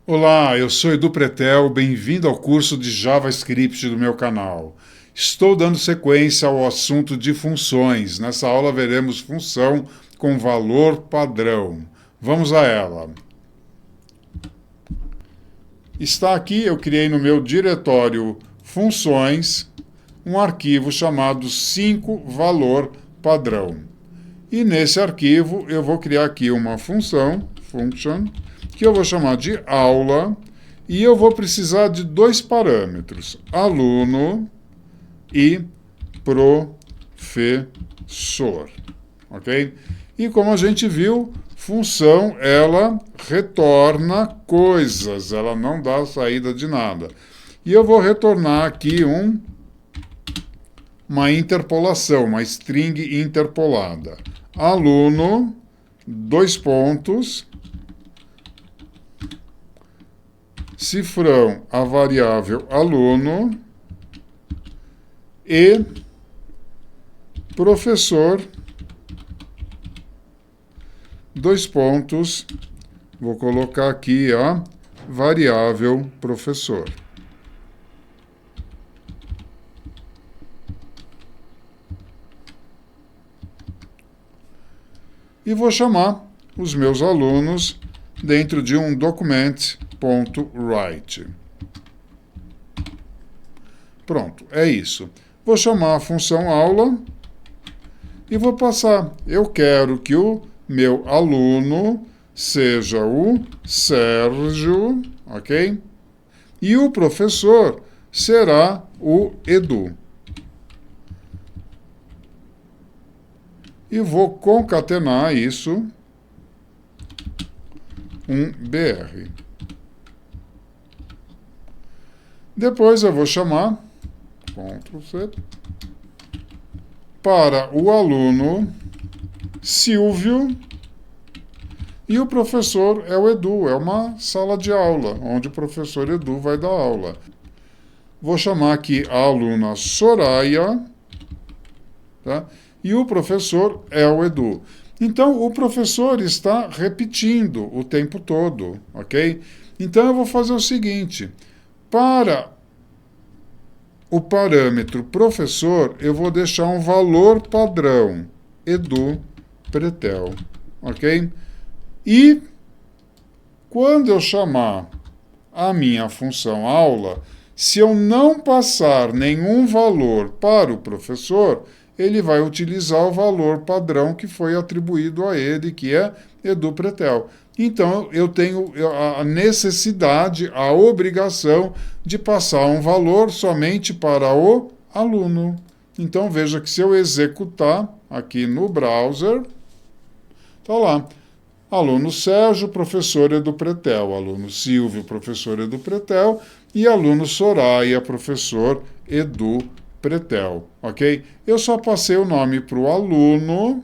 Olá, eu sou Edu Pretel, bem-vindo ao curso de JavaScript do meu canal. Estou dando sequência ao assunto de funções. Nessa aula veremos função com valor padrão. Vamos a ela. Está aqui, eu criei no meu diretório funções um arquivo chamado 5valor padrão. E nesse arquivo eu vou criar aqui uma função, function, que eu vou chamar de aula, e eu vou precisar de dois parâmetros, aluno e professor, ok? E como a gente viu, função, ela retorna coisas, ela não dá saída de nada. E eu vou retornar aqui uma interpolação, uma string interpolada. Aluno, dois pontos, cifrão a variável aluno e professor, dois pontos, vou colocar aqui a variável professor. E vou chamar os meus alunos dentro de um document.write. Pronto, é isso. Vou chamar a função aula e vou passar. Eu quero que o meu aluno seja o Sérgio, ok? E o professor será o Edu. E vou concatenar isso um BR. Depois eu vou chamar, Ctrl+C, para o aluno Silvio, e o professor é o Edu, é uma sala de aula, onde o professor Edu vai dar aula. Vou chamar aqui a aluna Soraya, tá? E o professor é o Edu. Então, o professor está repetindo o tempo todo, ok? Então, eu vou fazer o seguinte. Para o parâmetro professor, eu vou deixar um valor padrão, Edu Pretel, ok? E, quando eu chamar a minha função aula, se eu não passar nenhum valor para o professor, ele vai utilizar o valor padrão que foi atribuído a ele, que é Edu Pretel. Então, eu tenho a necessidade, a obrigação de passar um valor somente para o aluno. Então, veja que se eu executar aqui no browser, está lá. Aluno Sérgio, professor Edu Pretel. Aluno Silvio, professor Edu Pretel. E aluno Soraya, professor Edu Pretel, ok? Eu só passei o nome para o aluno,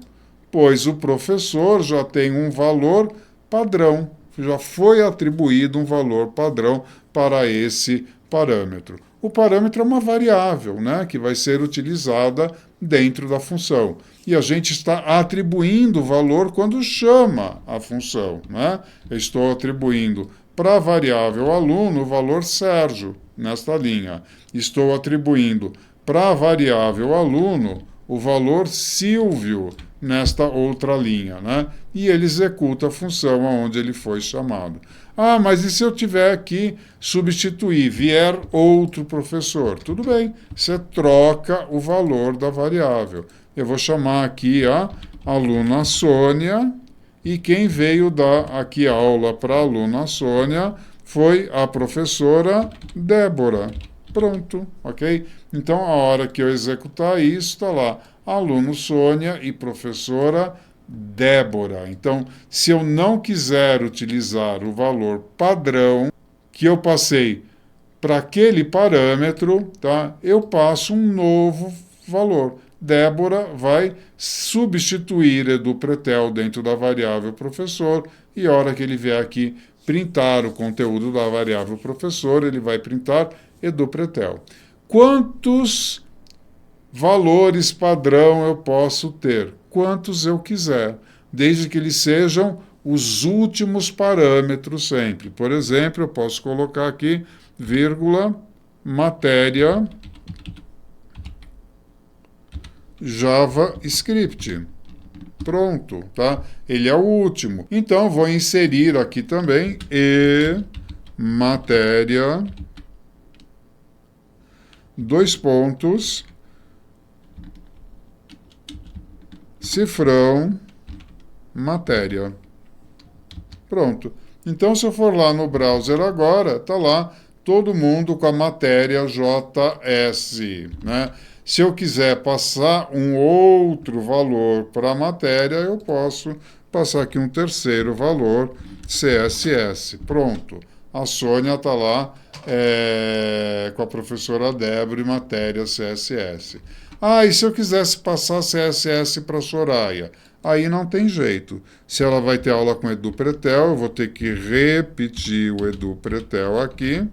pois o professor já tem um valor padrão, já foi atribuído um valor padrão para esse parâmetro. O parâmetro é uma variável, né, que vai ser utilizada dentro da função. E a gente está atribuindo valor quando chama a função, né? Eu estou atribuindo para a variável aluno o valor Sérgio, nesta linha. Estou atribuindo para a variável aluno o valor Silvio, nesta outra linha, né? E ele executa a função aonde ele foi chamado. Ah, mas e se eu tiver que substituir, vier outro professor? Tudo bem, você troca o valor da variável. Eu vou chamar aqui a aluna Sônia, e quem veio dar aqui aula para a aluna Sônia foi a professora Débora. Pronto, ok? Então, a hora que eu executar isso, está lá, aluno Sônia e professora Débora. Então, se eu não quiser utilizar o valor padrão que eu passei para aquele parâmetro, tá? Eu passo um novo valor. Débora vai substituir Edu Pretel dentro da variável professor, e a hora que ele vier aqui printar o conteúdo da variável professor, ele vai printar Edu Pretel. Quantos valores padrão eu posso ter? Quantos eu quiser, desde que eles sejam os últimos parâmetros sempre. Por exemplo, eu posso colocar aqui, vírgula, matéria JavaScript. Pronto, tá? Ele é o último. Então, vou inserir aqui também e matéria, dois pontos, cifrão, matéria. Pronto. Então, se eu for lá no browser agora, tá lá todo mundo com a matéria JS, né? Se eu quiser passar um outro valor para a matéria, eu posso passar aqui um terceiro valor, CSS. Pronto. A Sônia está lá com a professora Débora e matéria CSS. Ah, e se eu quisesse passar CSS para a Soraya? Aí não tem jeito. Se ela vai ter aula com o Edu Pretel, eu vou ter que repetir o Edu Pretel aqui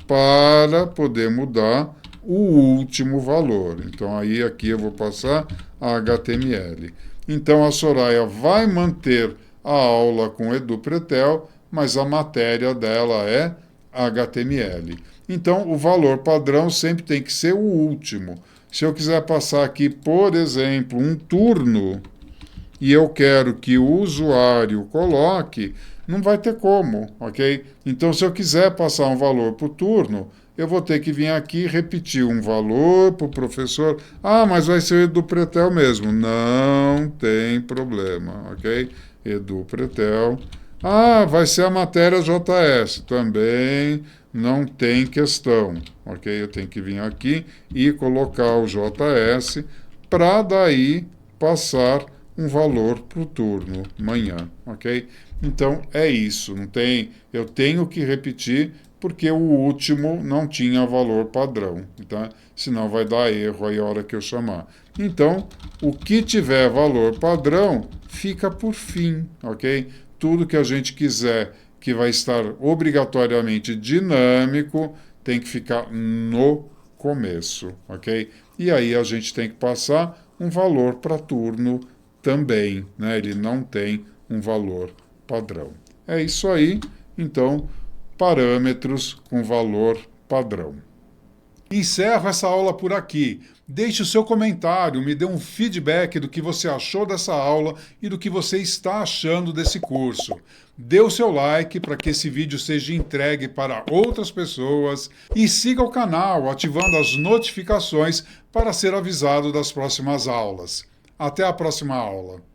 para poder mudar o último valor. Então, aí aqui eu vou passar a HTML. Então, a Soraya vai manter a aula com o Edu Pretel, mas a matéria dela é HTML. Então, o valor padrão sempre tem que ser o último. Se eu quiser passar aqui, por exemplo, um turno, e eu quero que o usuário coloque, não vai ter como, ok? Então, se eu quiser passar um valor para o turno, eu vou ter que vir aqui e repetir um valor para o professor. Ah, mas vai ser o Edu Pretel mesmo. Não tem problema, ok? Edu Pretel. Ah, vai ser a matéria JS. Também não tem questão, ok? Eu tenho que vir aqui e colocar o JS para daí passar um valor para o turno, manhã, ok? Então, é isso. Não tem, eu tenho que repetir porque o último não tinha valor padrão, tá? Senão vai dar erro aí a hora que eu chamar. Então, o que tiver valor padrão fica por fim, ok? Tudo que a gente quiser que vai estar obrigatoriamente dinâmico tem que ficar no começo, ok? E aí a gente tem que passar um valor para turno também, né? Ele não tem um valor padrão. É isso aí, então, parâmetros com valor padrão. Encerro essa aula por aqui. Deixe o seu comentário, me dê um feedback do que você achou dessa aula e do que você está achando desse curso. Dê o seu like para que esse vídeo seja entregue para outras pessoas e siga o canal ativando as notificações para ser avisado das próximas aulas. Até a próxima aula.